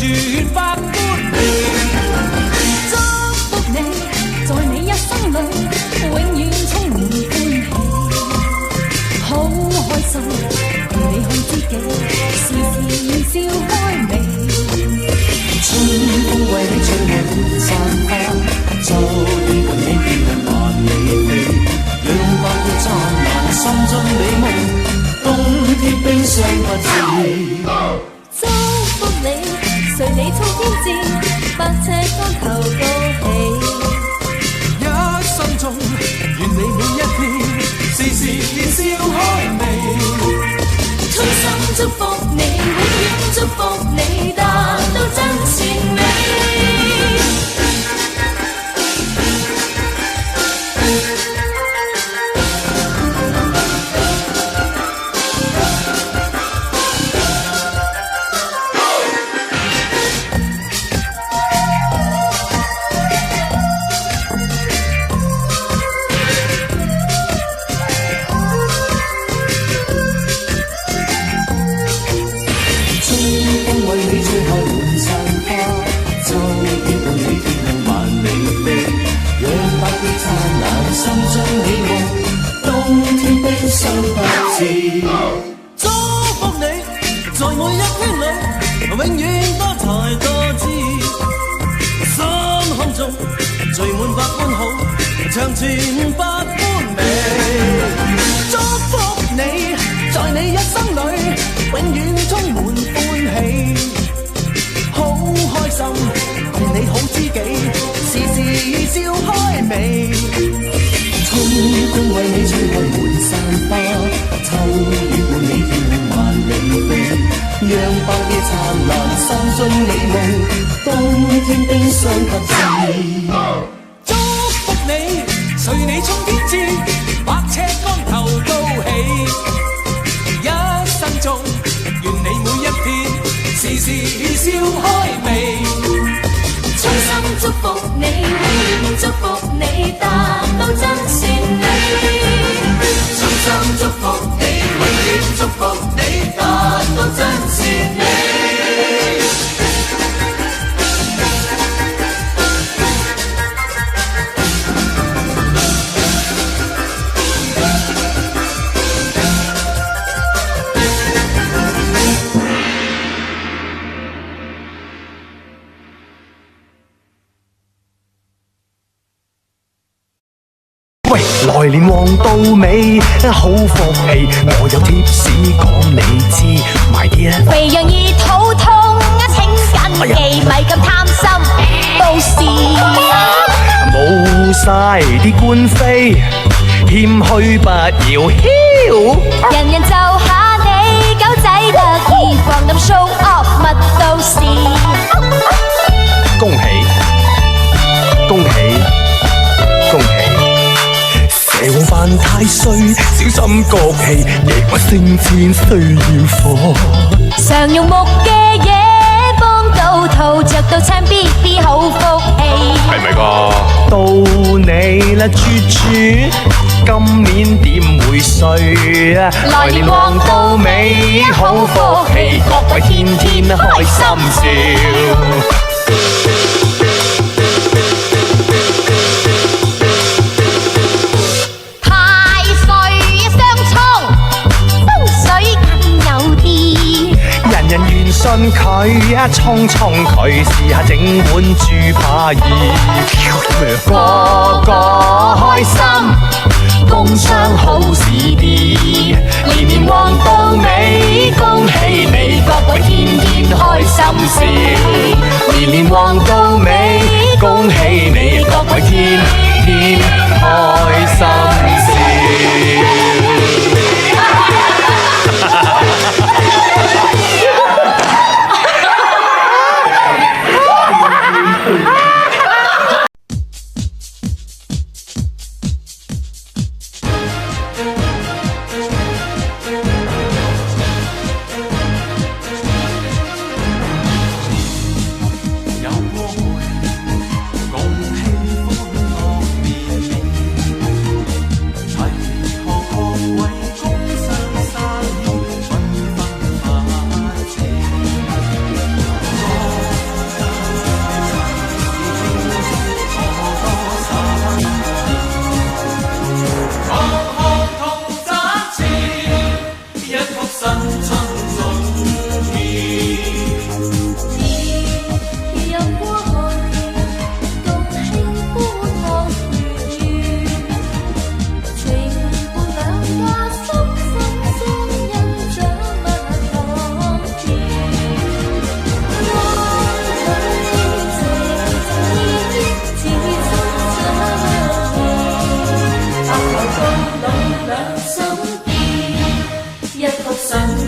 全百般美。祝福你，在你一生裏，永遠充滿歡喜，好開心，陪你看知己，時時笑開眉。春風為你吹滿山花，秋天共你變向萬里飛，讓百月燦爛，心中美夢，冬天冰霜不至。祝福你，隨你衝天志，百尺竿頭高起。一生中，願你每一天，時時燃笑開眉。衷心祝福你，永遠祝福你，達到真善美。祝福你，在每一圈裏，永遠多才多姿。心胸中聚滿百般好，長存百般美。祝福你，在你一生裏，永遠充滿歡喜，好開心，共你好知己，時時笑開眉。春風為你吹開滿山花，秋雨伴你跳向萬里飛，讓百夜燦爛，心中美夢，冬天冰霜不至。祝福你，隨你衝天志，百尺竿頭高起。一生中，願你每一天，時時笑開眉。衷心祝福你，永遠祝福你，達到真善美。衷心祝福你，永遠祝福你，達到真善美。來年旺到尾，好福氣，我有貼士講你知，買啲啊！肥羊易肚痛，請緊記，咪咁貪心，到時冇晒啲官非，謙虛不要囂。人人就下你，狗仔得意，放咁 show off， 乜到時。恭喜恭喜恭喜！社會犯太歲，小心國氣，逆運升遷需要火。常用木嘅嘢幫到肚，着到青 BB 好福氣。係咪㗎？到你啦，豬豬，今年點會衰啊？來年旺到尾，好福氣，各位天天開心笑。人緣信佢啊，衝衝佢，試下整碗豬扒意，個個開心，工商好事啲，年年旺到尾，恭喜你，各位天天開心事，年年旺到尾，恭喜你，各位天天開心事。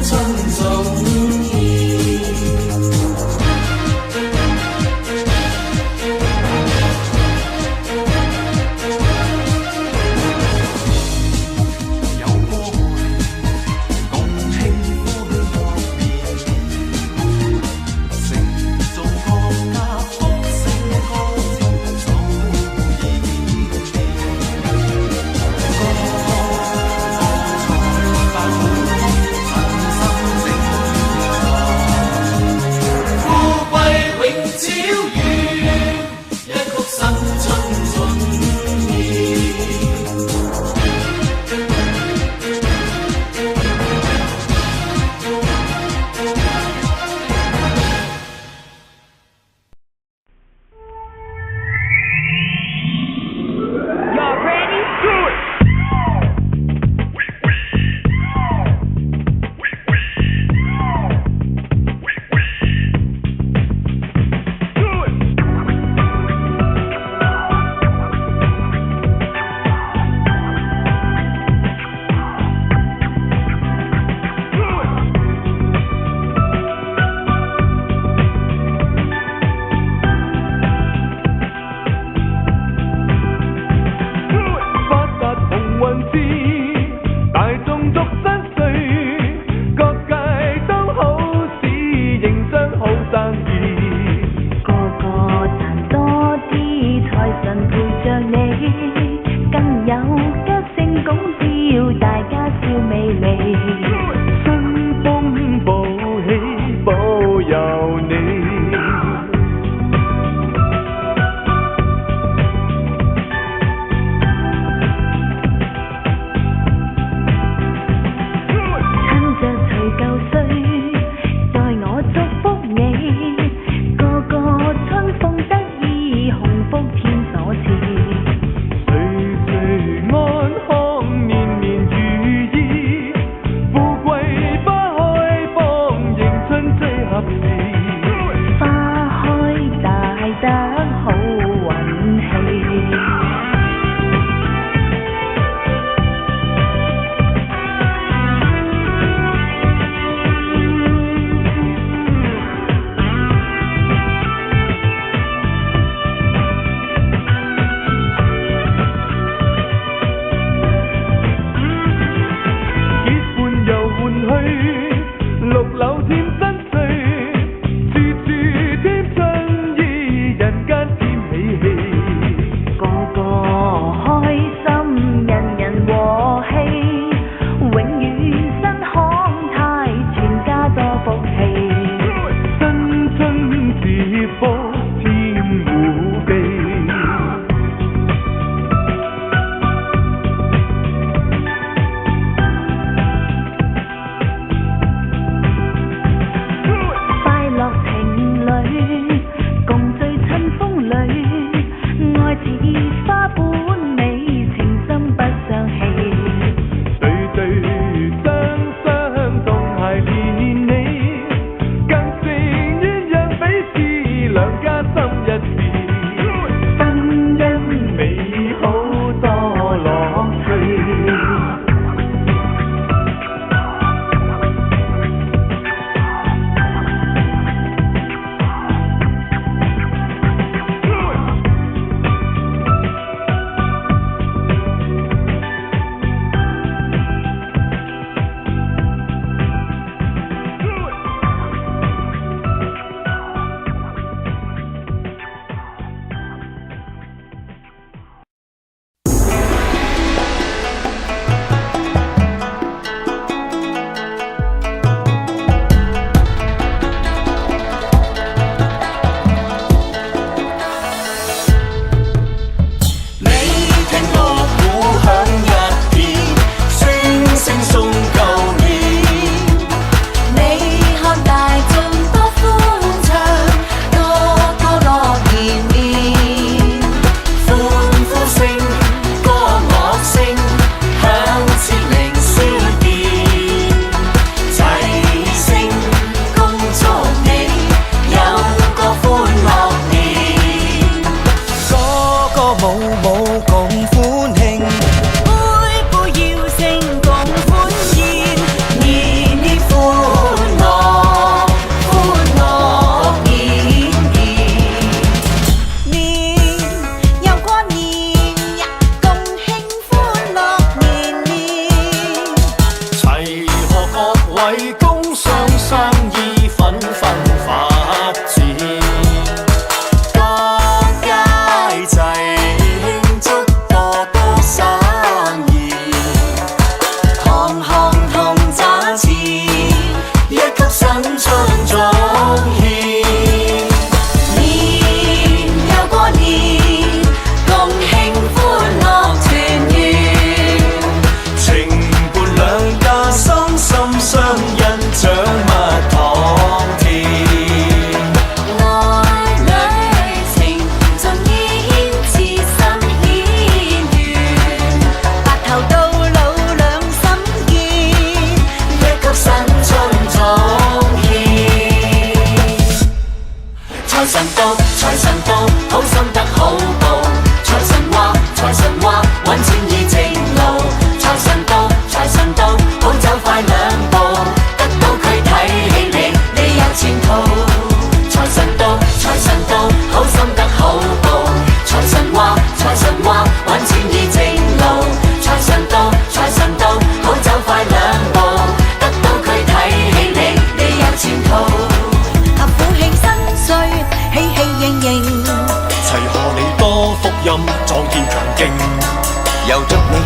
珍重意。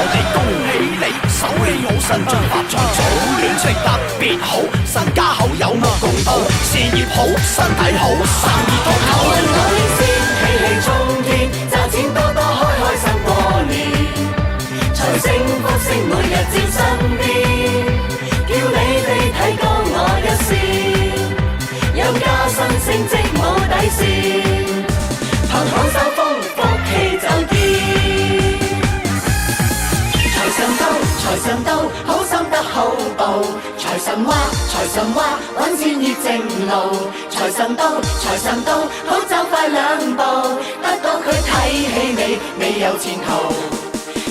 我哋恭喜你，手氣好，身進發財，早戀情特別好，身家好，有目共睹，事業好，身體好，生意通透。幸運我應先，喜氣沖天，賺錢多多，開開心過年，財星福星每日照身邊，叫你哋睇高我一線，有加薪升職冇底線，憑好手風福氣就見。財神到，好心得好報。財神話，揾錢易正路。財神到，好走快兩步，得到佢睇起你有前途。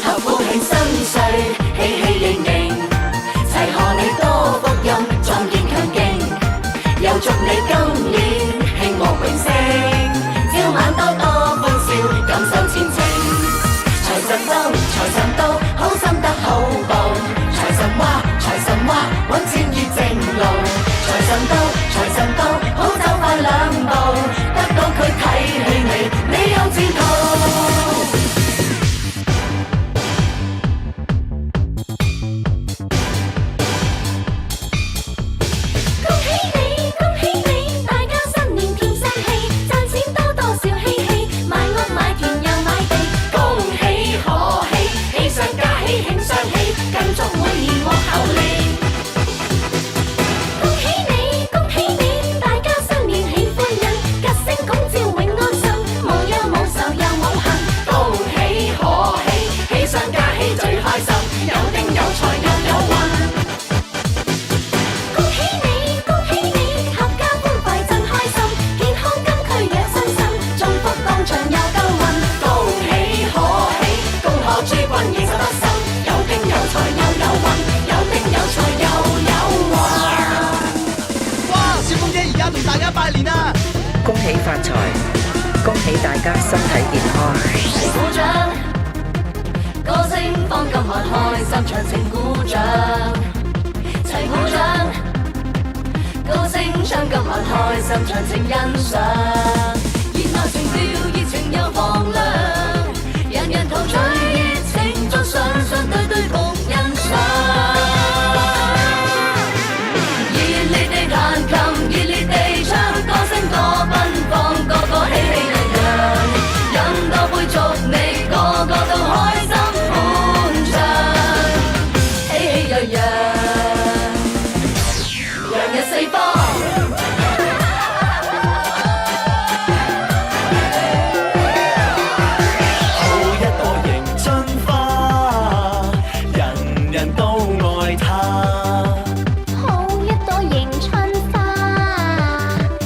合府慶新歲，喜氣盈盈，齊賀你多福蔭，壯健強勁，又祝你今年興旺榮升，朝晚多多歡笑，感受前程。財神到，好心得好報。財神話，揾錢易正路。財神到，好走快兩步，得到佢睇起你有前途。恭喜發財，恭喜大家身體健康。齊鼓掌，歌聲放今晚開心唱情鼓掌。齊鼓掌，歌聲唱今晚開心唱情欣賞。熱鬧情調，熱情又放亮，人人陶醉熱情中雙雙對對共欣賞。熱烈地彈琴，熱烈地唱，歌聲多奔放，個個喜氣洋洋，飲多杯祝你個個都開心歡暢，喜氣洋洋，洋溢四方。好一朵迎春花，人人都愛它。好一朵迎春花，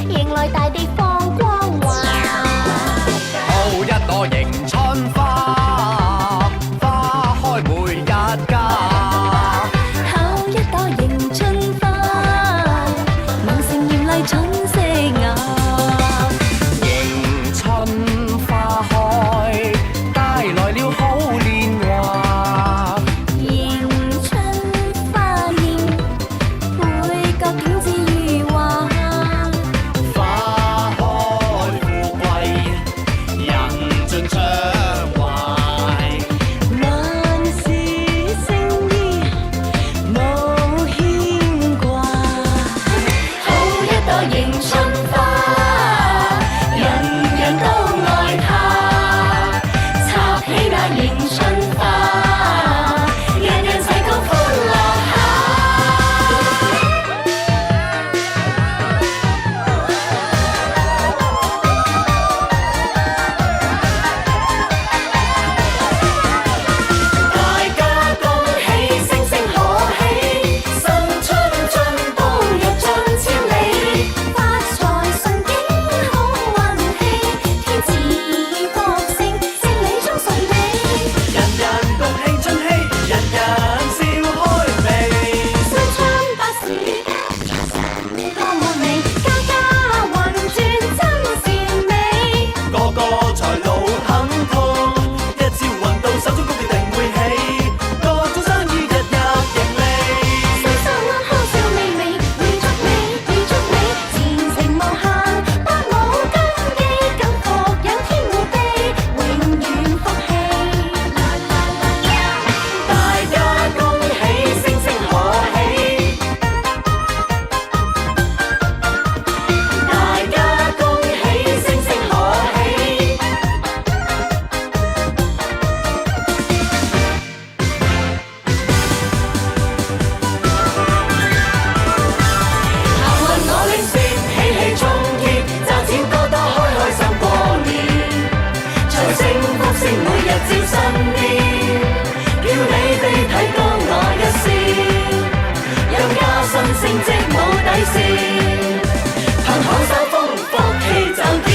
迎來大地放光華。好一朵迎春花，花開每一家。好一朵迎春花，望成豔麗春色雅。迎春花開，帶來了好年華。迎春花豔，配角景致如畫。花開富貴，人盡暢話。在升福星每日照身邊，叫你飛睇高我一線，有加薪升職冇底線，憑好手風福氣就見。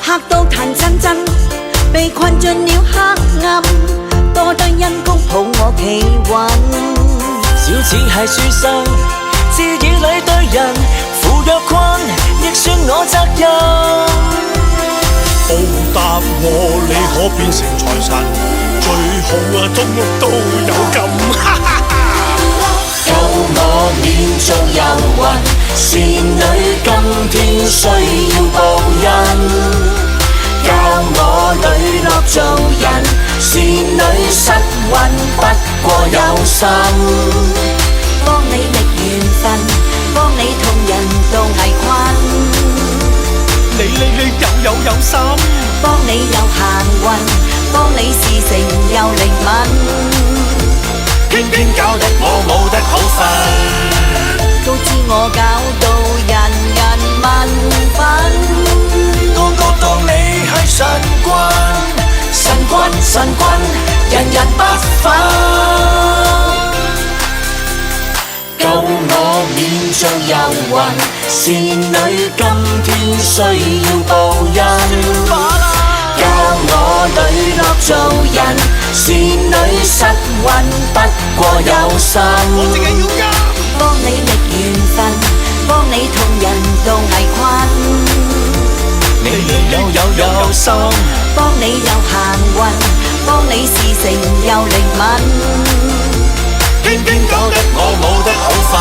黑到彈震震，被困進了黑暗，多得因似係樹上，字語裏對人負若困，亦算我責任。報答我，你可變成財神，最好啊，中屋都有咁。救我免着遊魂，倩女今天需要報恩。教我磊落做人，倩女失魂不過有心。幫你覓緣分，幫你同人渡危困。你有心，幫你有行運，幫你事成又靈敏。偏偏搞得我冇得好瞓。都知我搞到人人問憤，個個當你係神棍，神棍神棍，人人不忿。救我免着遊魂，倩女今天需要報恩。教我磊落做人，倩女失魂不過有心。我淨係要啱。幫你覓緣分，幫你同人渡危困。你有心，幫你有行運，幫你事成又靈敏。偏偏搞得我冇得好瞓。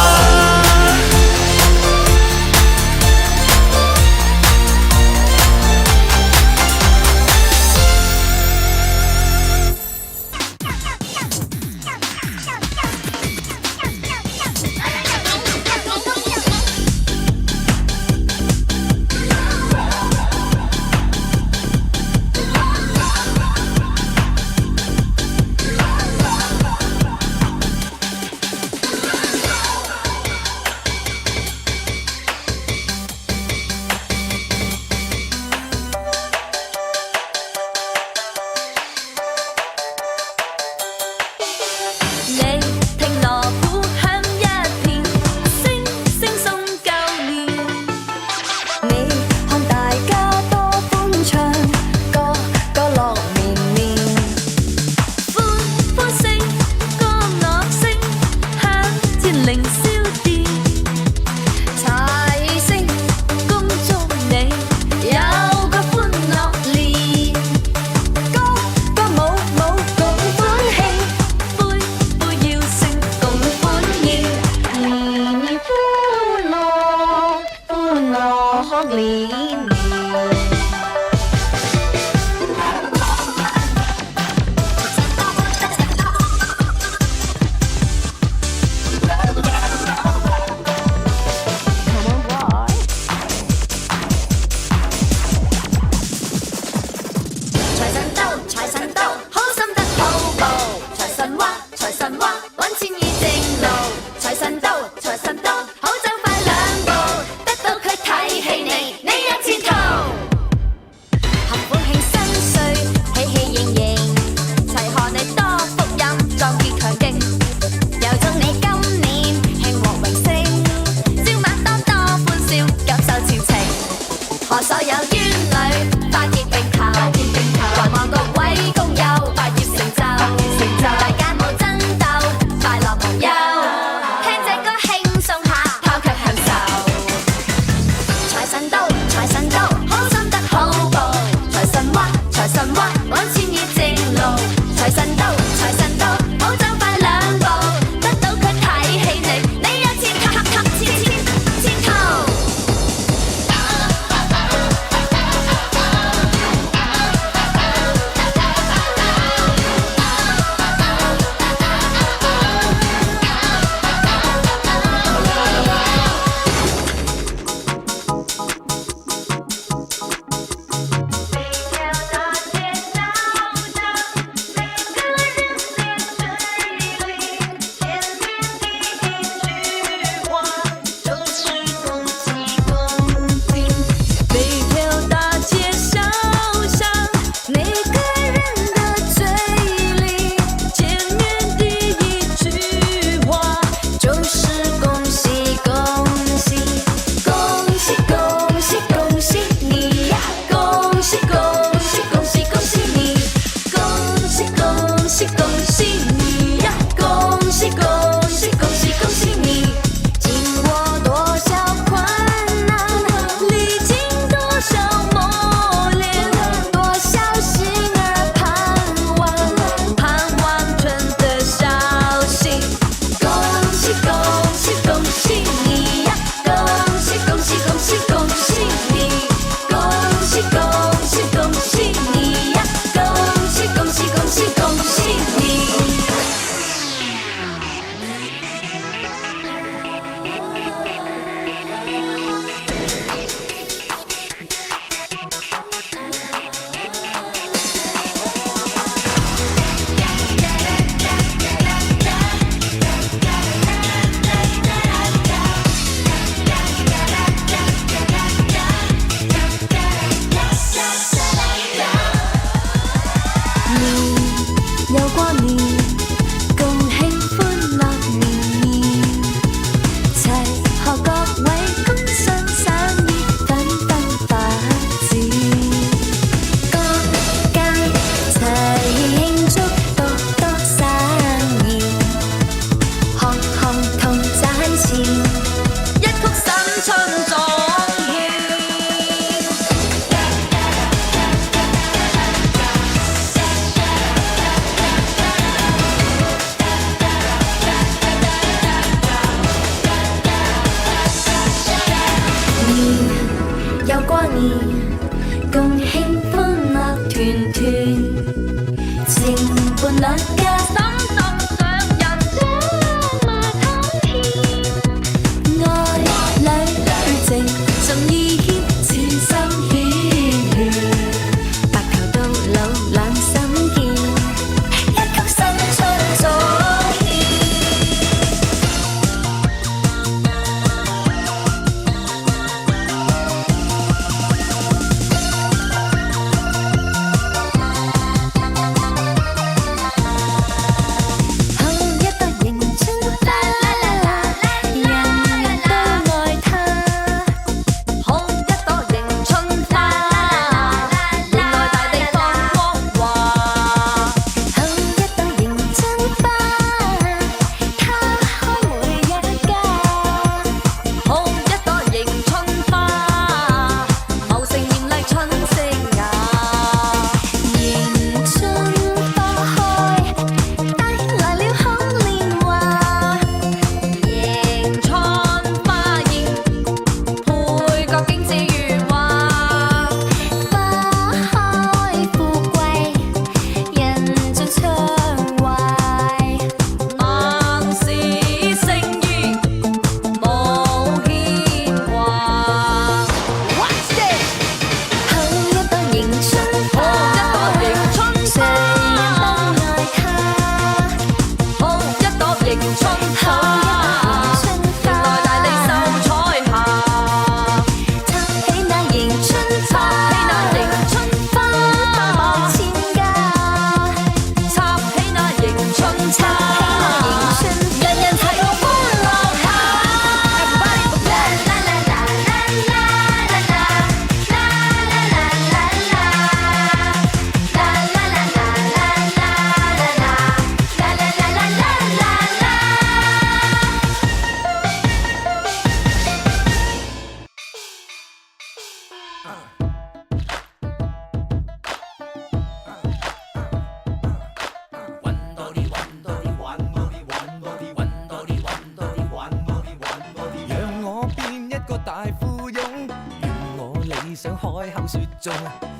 開口說中。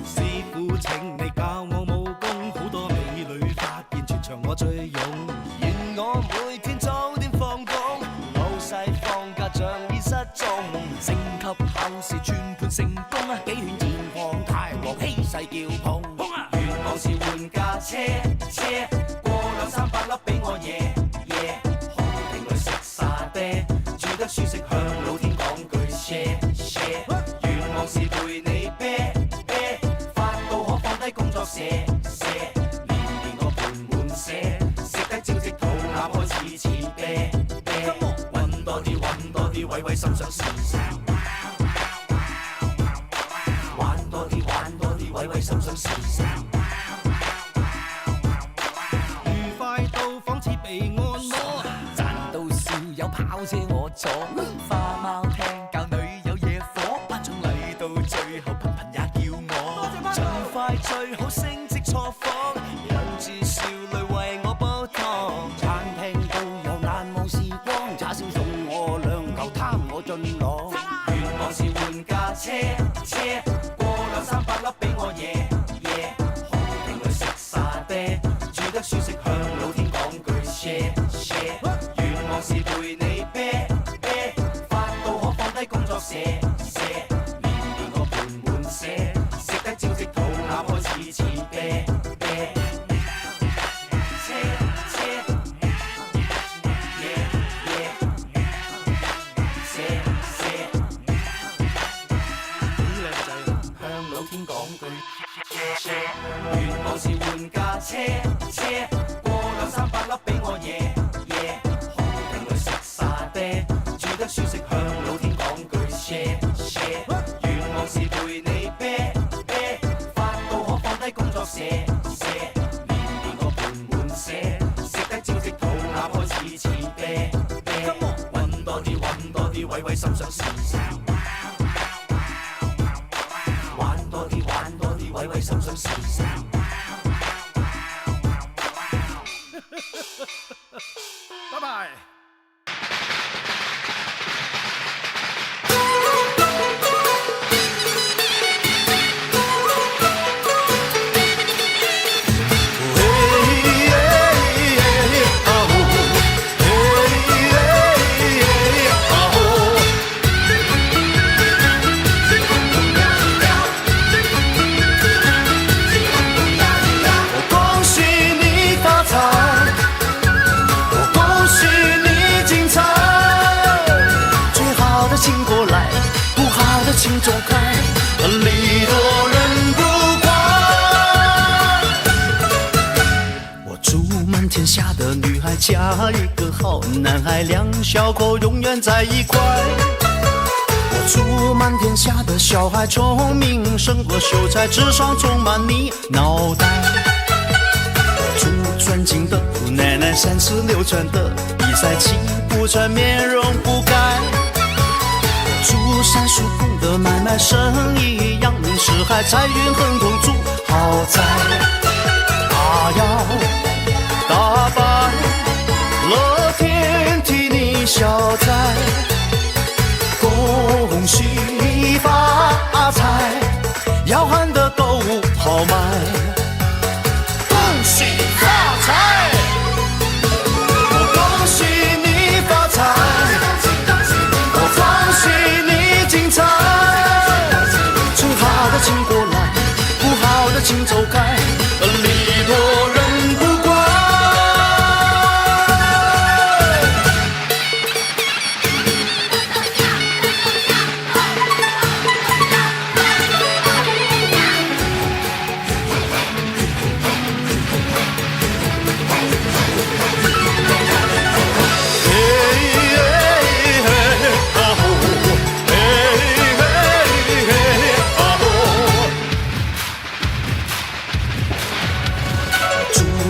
師傅請你教我武功，好多美女發現全場我最勇。願我每天早點放工，老細放假仗義失蹤。升級後是全盤成功，幾圈炎黃太王氣勢叫碰。願望是換架車，過200-300粒俾我夜。豪庭裏食沙爹，住得舒適向老天講句謝。願望是陪你啤，發到可放低工作卸。年個盤滿瀉，食得招積肚腩開始似啤。揾多啲，位位心想事成。玩多啲，位位心想事成。愉快到仿似被按摩，賺到笑有跑車我坐。花貓聽教女友野火，頒獎禮到最後頻頻也叫我。盡快最好升職錯房，忍住笑淚為我煲湯。餐廳都有難忘時光，叉燒送我2嚿貪我盡浪。願望是換架車，過200-300粒俾我夜。豪庭裏食沙爹，住得舒適向老天講句謝。願望是陪你啤，發到可放低工作卸。年個盤滿瀉，食得招積肚腩開始似啤。向老天講句願望是換架車，過200-300粒俾我夜。豪庭裏食沙爹，住得舒適向老天講句謝。願望是陪你啤，發到可放低工作卸。年個盤滿瀉，食得招積肚腩開始似啤。揾多啲，位位心想事成。玩多啲，位位心想事成。拜拜。请走开，礼多人不怪。我祝满天下的女孩嫁一个好男孩，2小口永远在一块。我祝满天下的小孩聪明胜过秀才，智商充满你脑袋。我祝尊敬的奶奶36转的比赛气不喘，面容不改。祝山叔公的买卖生意扬名四海，财运亨通住豪宅。要大白乐天替你消灾，恭喜发财，要喊的都好卖。恭喜发财，我恭喜你发财，我恭喜你精彩。正好的请过来，不好的请走开，礼多人不怪。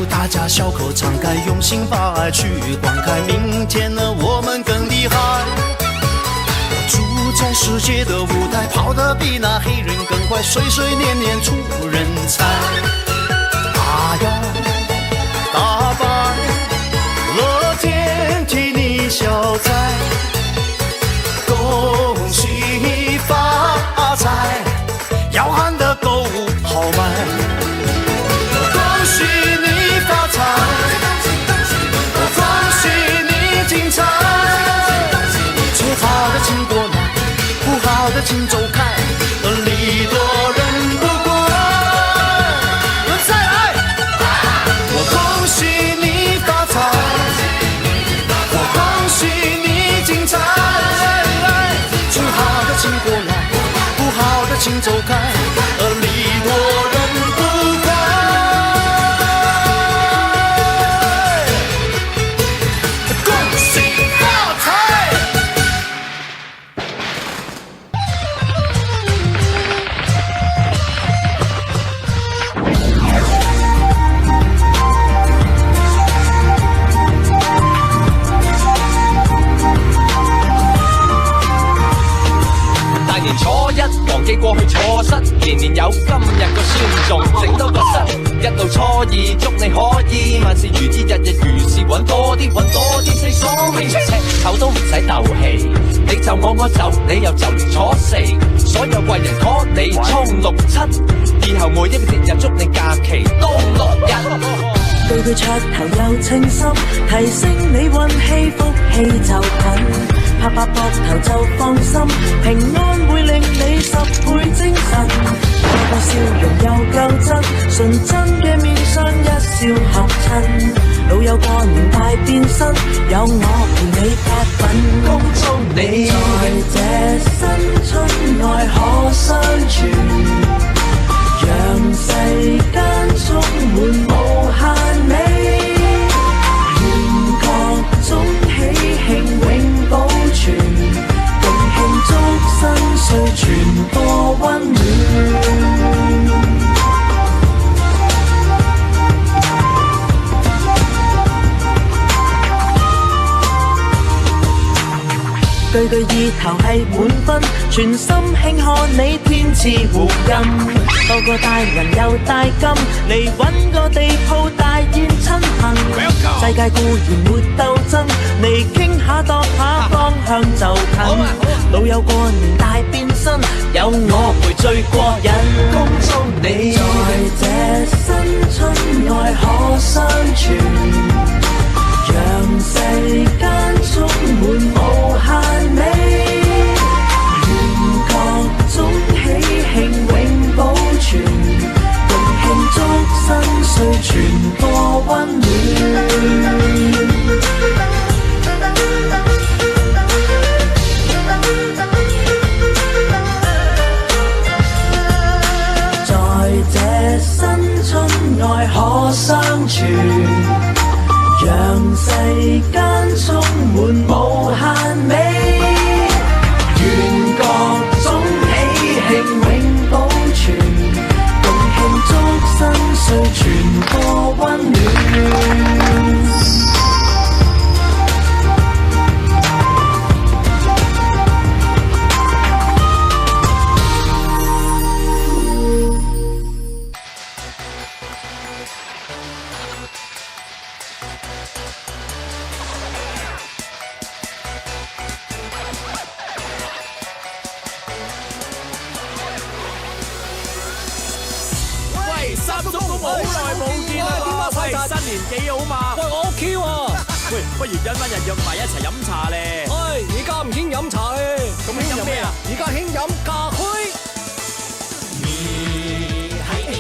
大家小口敞开，用心把爱去灌溉，明天呢我们更厉害。我住在世界的舞台，跑得比那黑人更快，岁岁年年出人才。要大白乐天替你消灾，恭喜发财，啲揾多啲死爽氣，赤口都唔使鬥氣，你就我就你又就連坐4，所有貴人 call 你衝6、7，以後每一個節日祝你假期都6日。句句噱頭又清心，提升你運氣福氣就近，拍拍膊頭就放心，平安會令你10倍精神，個個笑容又夠真，純真嘅面上一笑合襯，老友過年大變身，有我陪你發奮，恭祝你在這新春愛可相傳，讓世間充滿無限美，願各種喜慶永保存，共慶祝新歲傳播溫暖。句句意頭係滿分，全心慶賀你天賜護蔭，個個大人又大金，嚟搵個地鋪大宴親朋，世界固然沒鬥爭，嚟傾下度下方向就近，老友過年大變身，有我陪最過癮，恭祝你在這新春愛可相傳，讓世間充滿無限美，願各種喜慶永保存，共慶祝新歲傳播溫暖。在這新春愛可相傳，讓世間充滿無限美，願各種喜慶永保存，共慶祝新歲傳播溫暖。幾好嘛？喂，我 OK 喎。喂，不如因班人約埋一齊飲茶咧。喂，而家唔興飲茶咧。咁興飲咩啊？而家興飲咖啡。你喺 A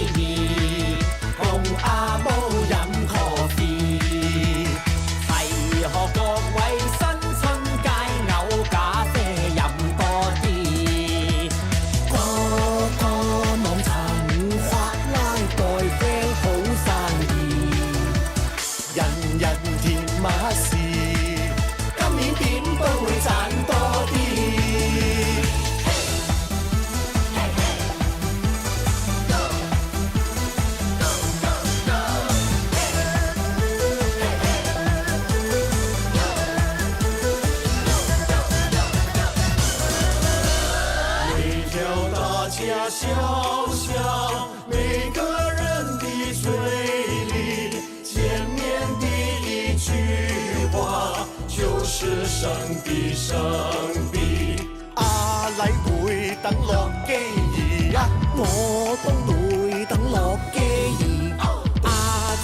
同阿毛飲 coffee， 係學各位新春佳偶咖啡飲多啲。個個網尋發拉袋啡好生意。人人甜馬士，今年點都會賺多啲。每条大家小巷，每个人的嘴里，见面第一句話就是生必生必。阿禮會等落機兒啊，我都會等落機兒。阿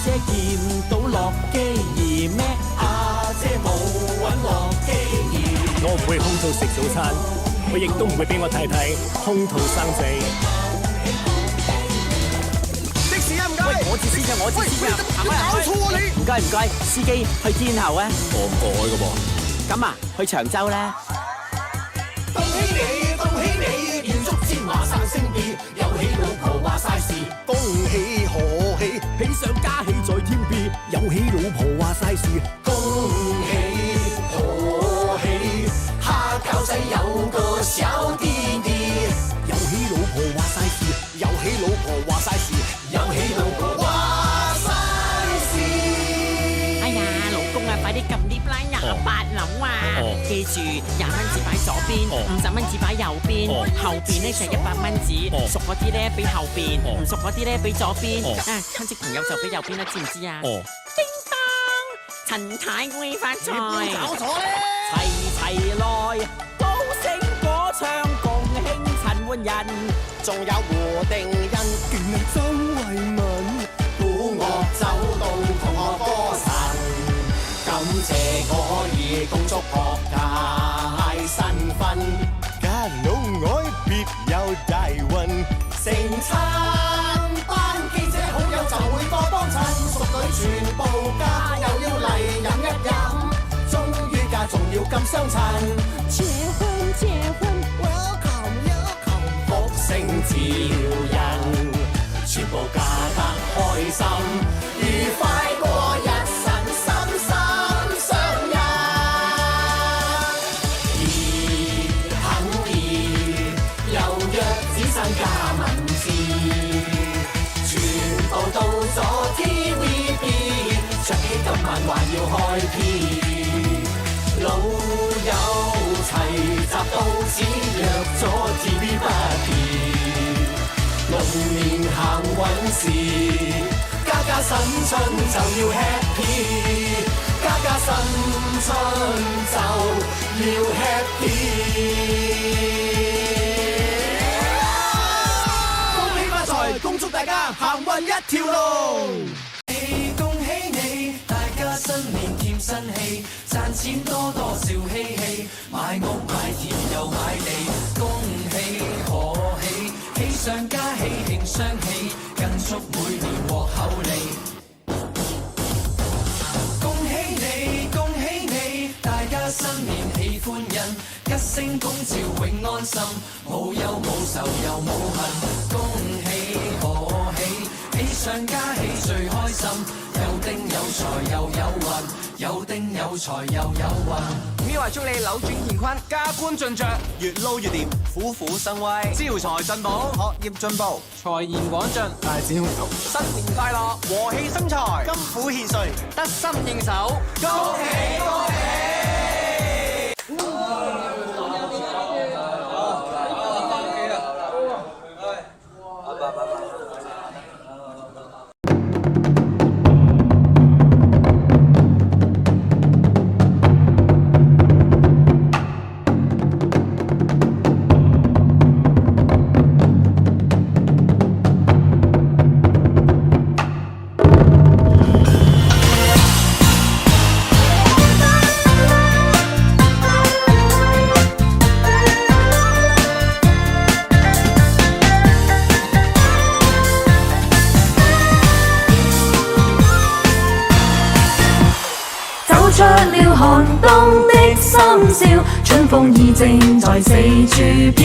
姐見到落機兒咩？阿姐冇搵落機兒。我唔會空肚食早餐，我亦都唔會俾我太太空肚生仔。的士啊，唔該。喂，我自私嘅，我自私嘅。喂，搞錯啊你！唔該唔該，司機去天后啊。我唔過海嘅噃。咁啊，去長洲啦。恭喜你，恭喜你，願足千華生星別，有喜老婆話晒事。恭喜賀喜，喜上加喜在天邊，有喜老婆話晒事。恭喜賀喜，蝦餃仔有個小弟弟，有喜老婆話晒事，有喜老婆話晒事，有喜老婆話晒事。哎呀，老公啊，快啲撳 lift 啦，28樓啊！記住，20蚊紙擺左邊，50蚊紙擺右邊，後邊咧就100蚊紙，熟嗰啲咧俾後邊，唔熟嗰啲咧俾左邊。啊，親戚朋友就俾右邊啦，知唔知啊？叮當，陳太會發財，搞錯咧！齊齊來，高聲歌唱，共慶陳奐仁，仲有胡定欣，勁係周慧敏，鼓樂走動同我歌神，感謝可以共祝學界新婚，家老愛別有大運，成餐班記者好友就會多幫襯，熟女全部加又要嚟飲一飲，終於嫁仲要咁相襯，結婚結婚 welcome welcome，福星照人，全部嫁得開心，愉快過日神，心心相印。易很易，又約只剩假文字，全部到咗 TVB， 着起今晚還要開 P， 老友齊集到此約咗 TVB。龍年行運時，家家新春就要 happy， 家家新春就要 happy。恭喜發財，恭祝大家行運一條龍。恭喜你，大家新年添新氣，賺錢多多笑嘻嘻，買屋買田又買地，恭喜可喜。喜上加喜，慶雙喜，更祝每年獲厚利。恭喜你，恭喜你，大家新年喜歡人，吉星拱照永安心，冇憂冇愁又冇恨。恭喜可喜，喜上加喜最開心，有丁有財又有運，有丁有財又有運。Miu 話祝你扭轉乾坤，加官進爵，越撈越掂，虎虎生威，招財進寶，學業進步，財源廣進，大展宏圖，新年快樂，和氣生財，金虎獻瑞，得心應手，恭喜恭喜！着了寒冬的深宵，春風已正在四處飄。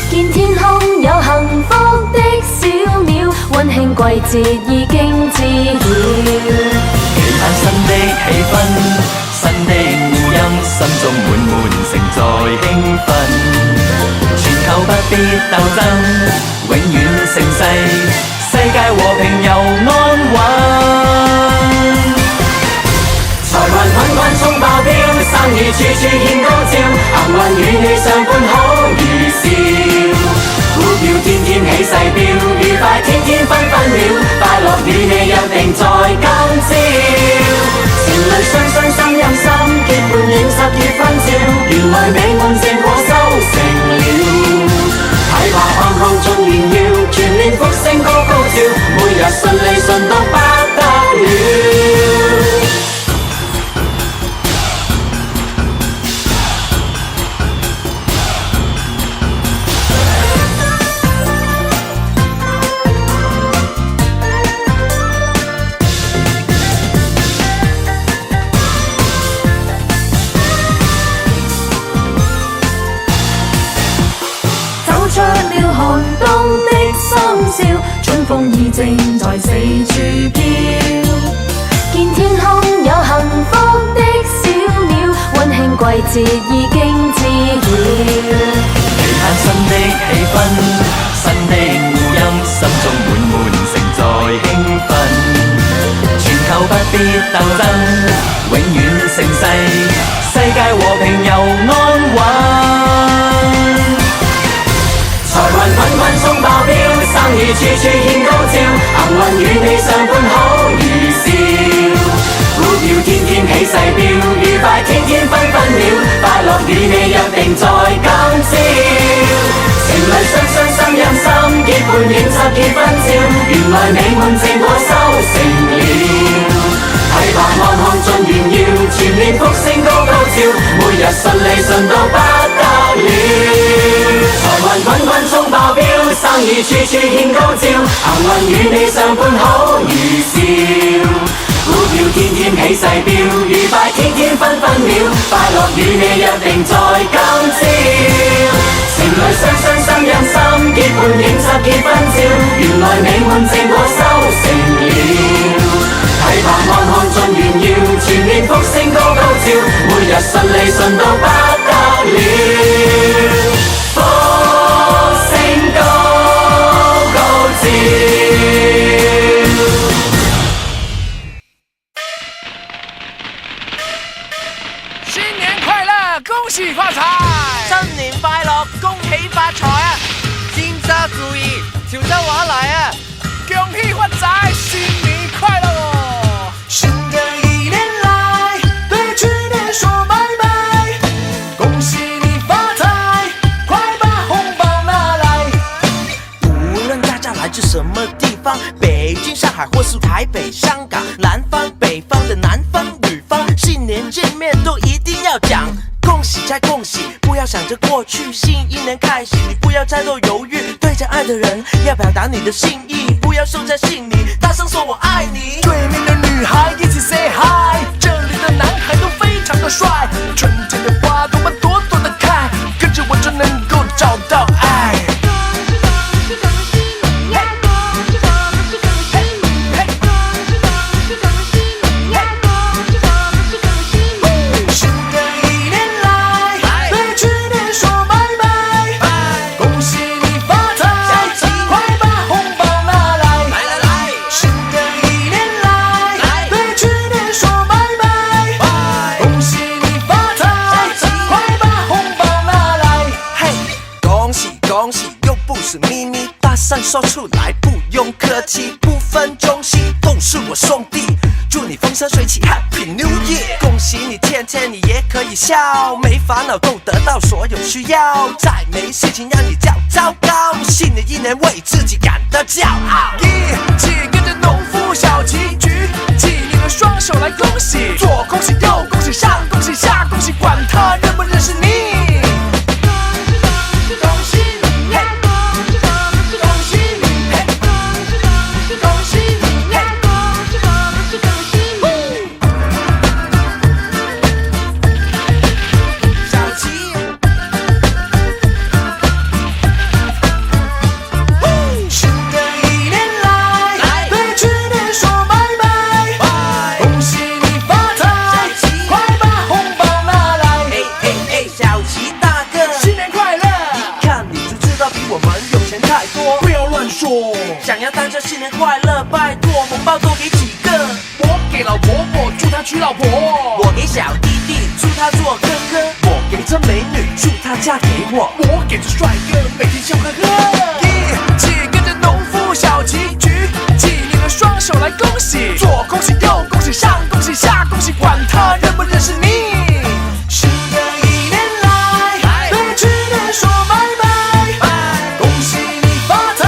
見天空有幸福的小鳥，溫馨季節已經知曉。期盼新的氣氛，新的護蔭，心中滿盛載興奮。全球不必鬥爭，永遠盛世，世界和平又安穩。財運滾滾衝爆表，生意處處見高照，行運與你相伴好如笑。股票天天起勢飆，愉快天天分分秒，快樂與你約定在今朝。情侶雙雙心印心，結伴影10月婚照，原來美滿成果收成了。睇怕暗號盡炫耀，全面福星高高照，每日順利順到不得了。着了寒冬的深宵，春風已正在四處飄。見天空有幸福的小鳥，溫馨季節已經知曉。期盼新的氣氛，新的護蔭，心中滿盛載興奮。全球不必鬥爭，永遠盛世，世界和平又安穩。財運滾滾衝爆表，生意處處見高照，幸運與你相伴好誓表，愉快天天分分秒，快樂與你約定在今朝。情侶雙雙心印心，結伴遠測結婚照，原來美滿正果收成了。睇怕安康盡炫耀，全面福星高高照，每日順利順到不得了。財運滾滾衝爆表，生意處處獻高照，幸運與你相伴好如笑。股票天天起勢飆，愉快天天分分秒，快樂與你約定在今朝。情侶雙雙心印心，結伴遠測結婚照，原來美滿正果收成了。睇怕安康盡炫耀，全面福星高高照，每日順利順到不得了。福星高高照。新年快樂，恭喜發財！新年快樂，恭喜發財啊！尖沙咀，潮州話嚟啊！恭喜發財，新年快樂哦！新的一年來，對去年說拜拜，恭喜你發財，快把紅包拿來。無論大家來自什麼地方，北京、上海或是台北、香港，南方、北方的南方、女方，新年見面都一定要講恭喜再恭喜，不要想着過去，新一年開始，你不要再多猶豫，對着愛的人要表達你的心意，不要收在心裡，大聲說我愛你。對面的女孩一起 say hi， 這裡的男孩都非常的帥，春天的花朵們朵朵的開，跟着我就能夠找到愛。說出來不用客氣，不分中西都是我兄弟，祝你風生水起 Happy New Year， 恭喜你天天你也可以笑，沒煩惱都得到所有需要，再沒事情讓你較糟糕，新的一年為自己感到驕傲。請跟着農夫小棋舉起你的雙手來恭喜，左恭喜右恭喜上恭喜下恭喜，管他認不認識你。想要當着新年快樂，拜託紅包多給幾個。我給老婆婆，祝她娶老婆；我給小弟弟，祝他做哥哥；我給這美女，祝她嫁給我；我給這帥哥，每天笑呵呵。請跟着農夫小棋舉起你的雙手來恭喜，左恭喜右恭喜上恭喜下恭喜，管他認不認識你。新的一年來，對去年說拜拜，恭喜你發財。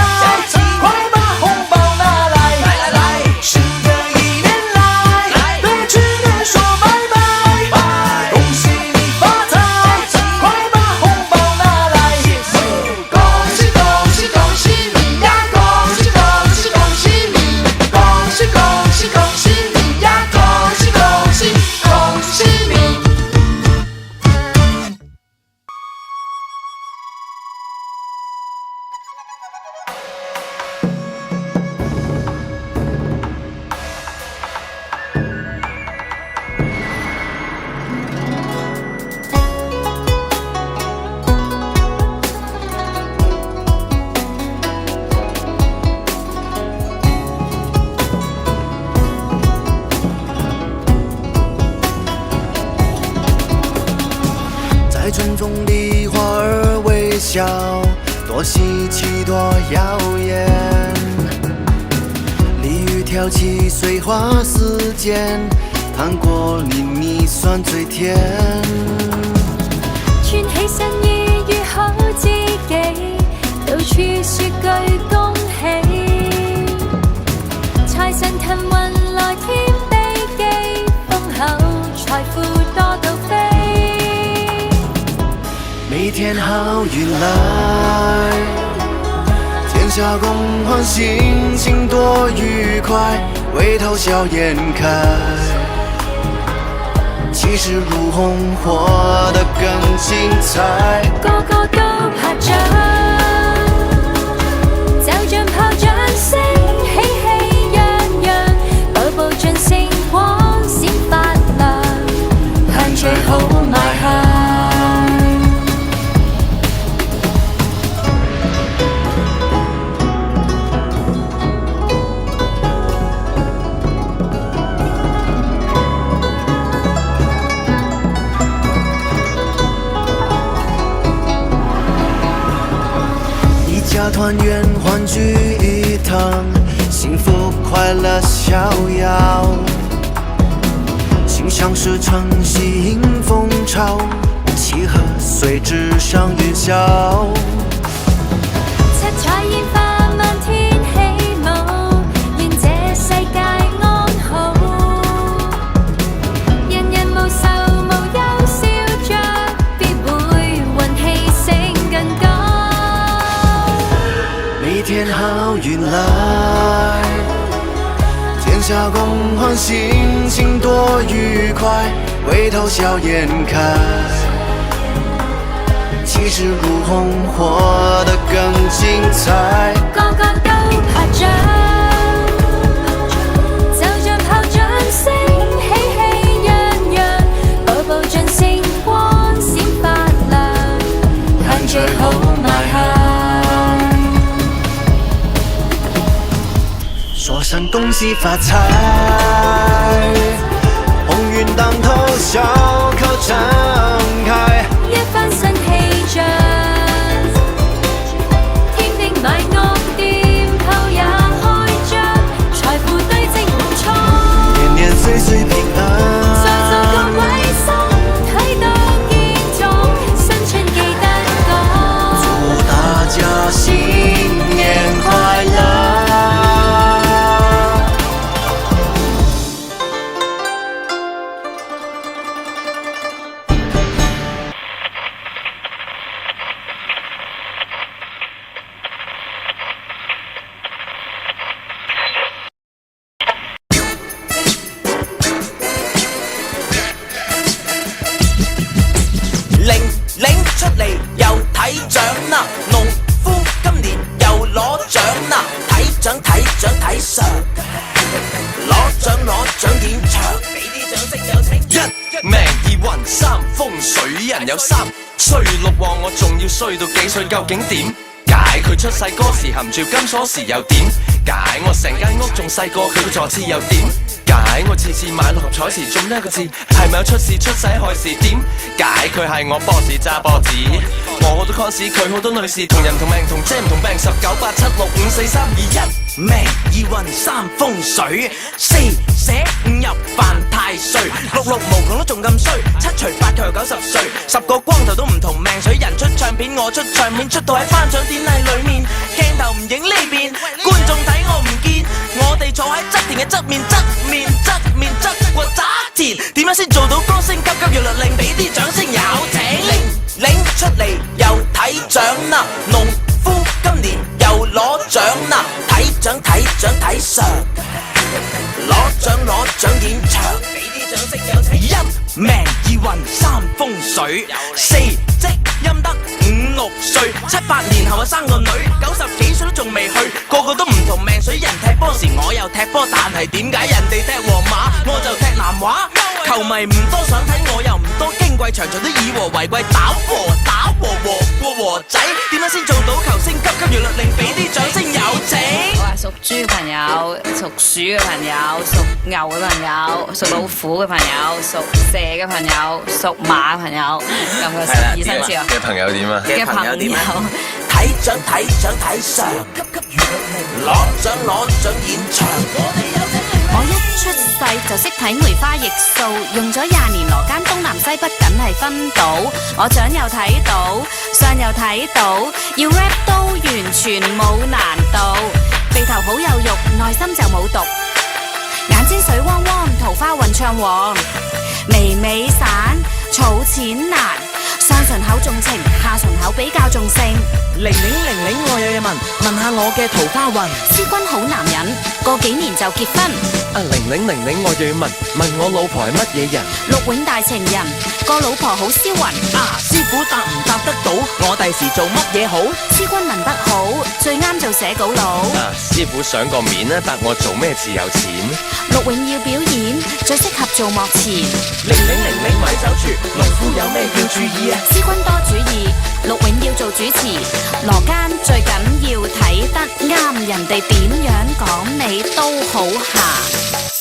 多稀奇多耀眼，鯉魚跳起，碎花似箭，糖果里你算最甜。穿起新衣於好知己，到處說句恭喜。財神騰雲來添悲記，豐厚財富多到飛。每天好運來，天下共歡，心情多愉快，眉頭笑顏開，氣勢如虹，活得更精彩。個個都拍掌，就像炮仗聲，喜氣洋洋，步步盡星光閃發亮，向最好邁向。家團圓歡聚一堂，幸福快樂逍遙，心想事成迎風潮，契合隨之上雲霄。七彩煙花漫天起舞，願這世界安好，人人無愁無憂笑着，必會運氣升更高。每天好運來，天下共歡，心情多愉快，眉頭笑顏開，氣勢如虹，活得更精彩。個個都拍掌，就像炮仗聲，喜氣洋洋，步步盡星光閃發亮，向最好邁向。說聲恭喜發財，鴻運當頭，笑口常開，一番新氣象，天的買屋店鋪也開張，財富堆積滿倉，年年歲歲平安，在座各位身體都健壯，新春記得講，祝大家新年快樂。拎出嚟又睇獎啦，農夫今年又攞獎啦，睇獎睇獎睇相，攞獎現場，俾啲掌聲有請。一命二運三風水，人有三衰六旺，我仲要衰到幾歲？究竟點解佢出世嗰時含住金鎖匙又點解我成間屋仲細過佢個坐廁又點解我次次買六合彩時中一個字，係咪有出事出世害事？點解佢係我 boss 揸波子，我好多 cons 佢好多女士，同人同命同遮唔同病，19、8、7、6、5、4、3、2、1，命二運三風水，四捨五入犯太歲，六六無窮都仲咁衰，七除八佢又90歲，10個光頭都唔同命水，人出唱片我出唱片，出到喺頒獎典禮裏面，鏡頭唔影呢邊，觀眾睇我唔見，我哋坐喺側田嘅側面側過側田，點樣先做到歌星急急要律令，俾啲掌聲有請，拎出嚟又睇獎啦，農夫今年又攞獎啦，睇獎睇相，攞獎現場，俾啲掌聲有請。一命二運三風水，四積陰德5、6歲，7、8年後我生個女，90幾歲都仲未去，個個都唔同命水，人踢波時我又踢波，但係點解人哋踢皇馬我就踢南華？球迷唔多想睇，我又唔多矜貴，場場都以和為貴，打和仔，點樣先做到球星？急急要律令，俾啲掌聲有請。我係屬豬嘅朋友，屬鼠嘅朋友，屬牛嘅朋友，屬老虎嘅朋友，屬蛇嘅朋友，屬馬嘅朋友，咁個12生肖嘅朋友點啊？嘅朋友睇獎睇相，攞獎現場，我哋有請。我一出世就識睇梅花易數，用咗20年羅間東南西北梗係分到。我掌又睇到，相又睇到，要 rap 都完全冇難度。鼻頭好有肉，內心就冇毒。眼睛水汪汪，桃花運暢旺。眉尾散，儲錢難。上唇口重情，下唇口比較重性。玲玲玲玲，我有嘢問，問下我嘅桃花運。師君好男人，過幾年就結婚。玲玲玲玲，我又要問，問我老婆係乜嘢人？陸永大情人，個老婆好銷魂。師傅答唔答得到？我第時做乜嘢好？師君文筆好，最啱做寫稿佬。師傅上個面答我做咩字有錢？陸永要表演，最適合做幕前。玲玲玲玲咪走住，農夫有咩要注意啊？師君多主意，陸永要做主持。羅間最緊要睇得啱，人哋點樣講你都好行。